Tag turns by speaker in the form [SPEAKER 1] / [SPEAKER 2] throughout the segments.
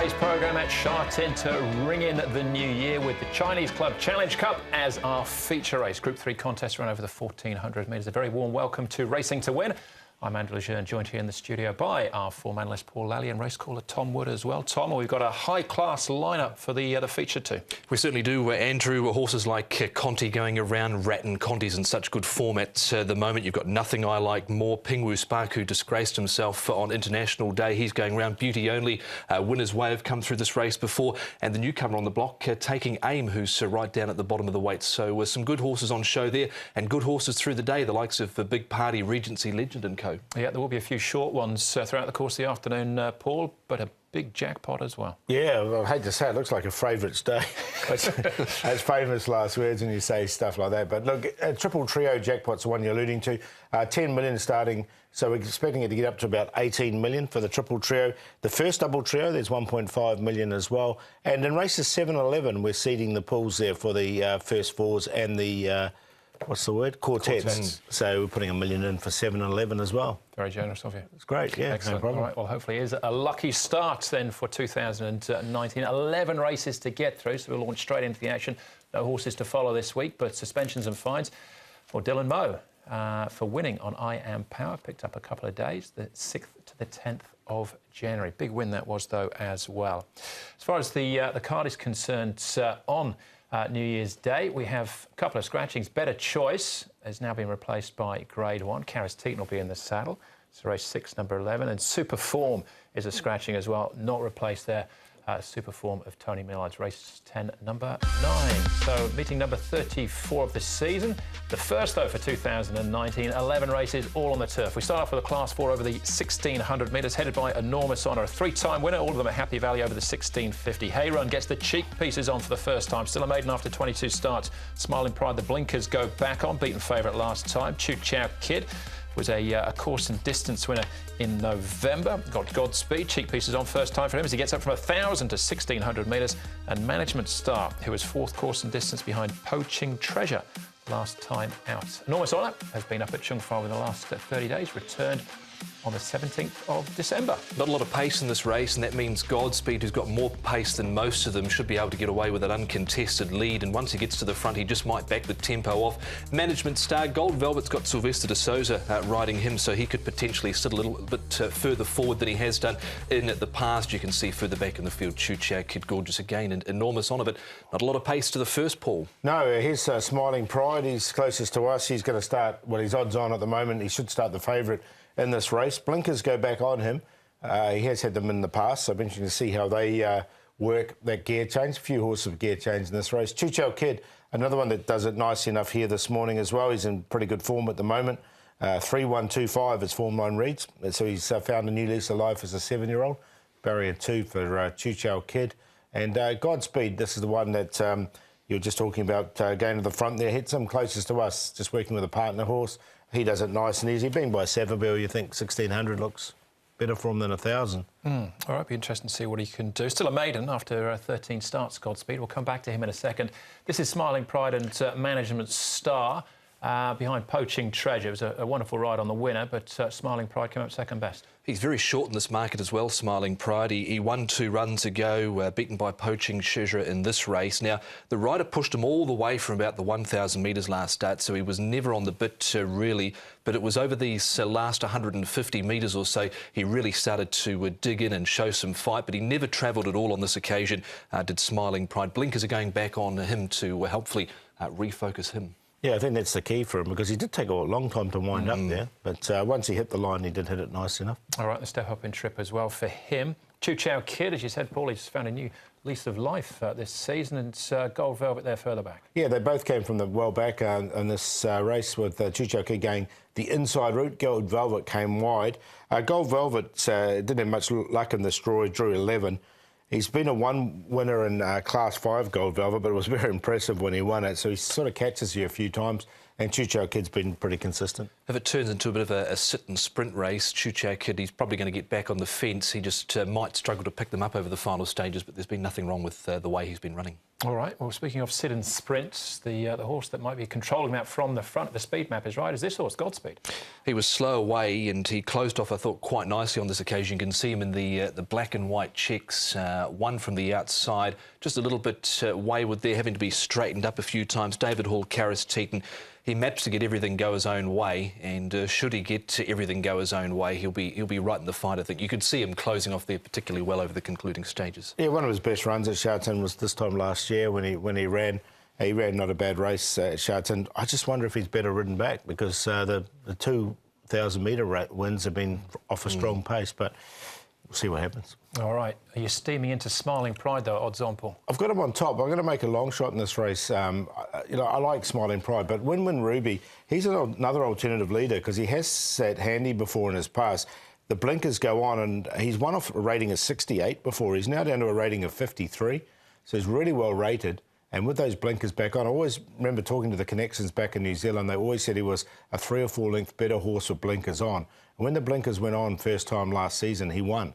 [SPEAKER 1] today's programme at Sha Tin to ring in the new year with the Chinese Club Challenge Cup as our feature race. Group 3 contest run over the 1,400 metres. A very warm welcome to Racing to Win. I'm Andrew Lejeune, joined here in the studio by our form analyst Paul Lally and race caller Tom Wood as well. Tom, we've got a high-class lineup for the feature too. We
[SPEAKER 2] certainly do, Andrew. Horses like Conti going around, Rat and Conti's in such good form at the moment. You've got Nothing I Like More, Pingwu Spark, who disgraced himself on International Day. He's going around. Beauty Only, Winner's Way have come through this race before, and the newcomer on the block, Taking Aim, who's right down at the bottom of the weights. So some good horses on show there, and good horses through the day, the likes of Big Party, Regency, Legend and Co.
[SPEAKER 1] Yeah, there will be a few short ones throughout the course of the afternoon, Paul, but a big jackpot as well.
[SPEAKER 3] Yeah, well, I hate to say it looks like a favourites day. That's famous last words when you say stuff like that. But look, a triple trio jackpot's the one you're alluding to. 10 million starting, so we're expecting it to get up to about 18 million for the triple trio. The first double trio, there's 1.5 million as well. And in races 7 and 11, we're seeding the pools there for the first fours and the... what's the word? Quartets. So we're putting $1 million in for 7 and 11 as well.
[SPEAKER 1] Very generous of you.
[SPEAKER 3] It's great, yeah.
[SPEAKER 1] Excellent.
[SPEAKER 3] No problem.
[SPEAKER 1] All right, well, hopefully it is a lucky start then for 2019. 11 races to get through, so we'll launch straight into the action. No horses to follow this week, but suspensions and fines for Dylan Moe for winning on I Am Power. Picked up a couple of days, the 6th to the 10th of January. Big win that was, though, as well. As far as the card is concerned, on New Year's Day, we have a couple of scratchings. Better Choice has now been replaced by Grade 1. Karis Teaton will be in the saddle. It's race 6, number 11. And Super Form is a scratching as well, not replaced there. Super Form of Tony Millard's race 10, number 9. So meeting number 34 of the season. The first, though, for 2019, 11 races, all on the turf. We start off with a Class 4 over the 1,600 metres, headed by Enormous Honour, a 3-time winner, all of them at Happy Valley over the 1,650. Hayrun gets the cheek pieces on for the first time, still a maiden after 22 starts. Smiling Pride, the blinkers go back on, beaten favourite last time. Chu Chow Kid was a course and distance winner in November. Got Godspeed, cheek pieces on first time for him as he gets up from 1,000 to 1,600 metres. And Management Star, who was 4th course and distance behind Poaching Treasure last time out. Enormous Honour has been up at Chung Fa in the last 30 days, returned on the 17th of December.
[SPEAKER 2] Not a lot of pace in this race, and that means Godspeed, who's got more pace than most of them, should be able to get away with an uncontested lead, and once he gets to the front, he just might back the tempo off. Management Star, Gold Velvet's got Sylvester de Souza riding him, so he could potentially sit a little bit further forward than he has done in the past. You can see further back in the field, Chu Chow Kid, gorgeous again, and Enormous Honour, but not a lot of pace to the first, Paul.
[SPEAKER 3] No, here's Smiling Pride. He's closest to us. He's going to start, well, he's odds on at the moment. He should start the favourite in this race. Blinkers go back on him. He has had them in the past, so it'll be interesting to see how they work that gear change. A few horses of gear change in this race. Chu Chow Kid, another one that does it nice enough here this morning as well. He's in pretty good form at the moment. 3-1-2-5 as form line reads. So he's found a new lease of life as a 7-year-old. Barrier 2 for Chu Chow Kid. And Godspeed, this is the one that you were just talking about going to the front there. Hits him closest to us, just working with a partner horse. He does it nice and easy. Being by Savabeel, you think 1,600 looks better for him than 1,000.
[SPEAKER 1] All right, be interesting to see what he can do. Still a maiden after 13 starts, Godspeed. We'll come back to him in a second. This is Smiling Pride and Management Star behind Poaching Treasure. It was a wonderful ride on the winner, but Smiling Pride came up second best.
[SPEAKER 2] He's very short in this market as well, Smiling Pride. He won 2 runs ago, beaten by Poaching Treasure in this race. Now, the rider pushed him all the way from about the 1,000 metres last start, so he was never on the bit, really. But it was over these last 150 metres or so, he really started to dig in and show some fight, but he never travelled at all on this occasion, did Smiling Pride. Blinkers are going back on him to hopefully refocus him.
[SPEAKER 3] Yeah, I think that's the key for him, because he did take a long time to wind up there. But once he hit the line, he did hit it nice enough.
[SPEAKER 1] All right, the step-up in trip as well for him. Chu Chow Kid, as you said, Paul, he's found a new lease of life this season, and it's Gold Velvet there further back. Yeah,
[SPEAKER 3] they both came from the well back in this race, with Chu Chow Kid going the inside route. Gold Velvet came wide. Gold Velvet didn't have much luck in this draw. He drew 11. He's been a one winner in Class 5 Gold Velvet, but it was very impressive when he won it, so he sort of catches you a few times. And Choo Chow Kid's been pretty consistent.
[SPEAKER 2] If it turns into a bit of a sit and sprint race, Choo Chow Kid, he's probably going to get back on the fence. He just might struggle to pick them up over the final stages, but there's been nothing wrong with the way he's been running.
[SPEAKER 1] All right. Well, speaking of sit and sprints, the horse that might be controlling that from the front of the speed map is this horse, Godspeed.
[SPEAKER 2] He was slow away and he closed off, I thought, quite nicely on this occasion. You can see him in the black and white checks, one from the outside, just a little bit wayward there, having to be straightened up a few times. David Hall, Karis Teton, he managed to get everything go his own way, and should he get everything go his own way, he'll be right in the fight. I think you could see him closing off there particularly well over the concluding stages.
[SPEAKER 3] Yeah, one of his best runs at Sha Tin was this time last year when he ran. He ran not a bad race at Sha Tin. I just wonder if he's better ridden back, because the 2,000 metre wins have been off a strong pace, but we'll see what happens.
[SPEAKER 1] All right. Are you steaming into Smiling Pride, though, odds on, Paul?
[SPEAKER 3] I've got him on top. I'm going to make a long shot in this race. I like Smiling Pride, but Win Ruby, he's another alternative leader because he has sat handy before in his past. The blinkers go on, and he's won off a rating of 68 before. He's now down to a rating of 53, so he's really well rated. And with those blinkers back on, I always remember talking to the connections back in New Zealand. They always said he was a 3 or 4 length better horse with blinkers on. And when the blinkers went on first time last season, he won.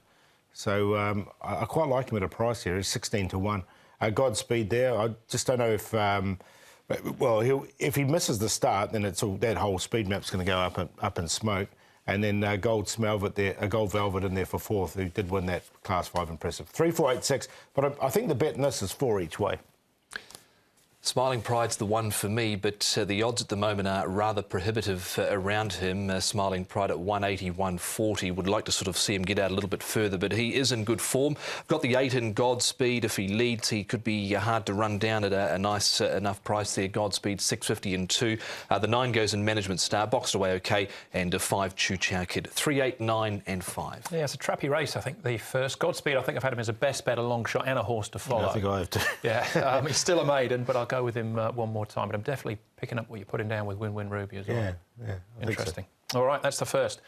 [SPEAKER 3] So I quite like him at a price here. He's 16 to 1. Godspeed there. I just don't know if if he misses the start, then that whole speed map's going to go up in smoke. And then Gold Velvet in there for 4th, who did win that Class 5 impressive. 3, 4, 8, 6. But I think the bet in this is 4 each way.
[SPEAKER 2] Smiling Pride's the one for me, but the odds at the moment are rather prohibitive around him. Smiling Pride at 180, 140. Would like to sort of see him get out a little bit further, but he is in good form. Got the 8 in Godspeed. If he leads, he could be hard to run down at a nice enough price there. Godspeed 650 and 2. The 9 goes in Management Star, boxed away okay, and 5 Choo Chow Kid. 3, 8, 9 and 5.
[SPEAKER 1] Yeah, it's a trappy race, I think, the first. Godspeed, I think I've had him as a best bet, a long shot and a horse to follow.
[SPEAKER 3] Yeah, I think I have too.
[SPEAKER 1] Yeah, he's still a maiden, but I'll go with him one more time. But I'm definitely picking up what you're putting down with Win Ruby as well.
[SPEAKER 3] Yeah.
[SPEAKER 1] Interesting. All right, that's the first.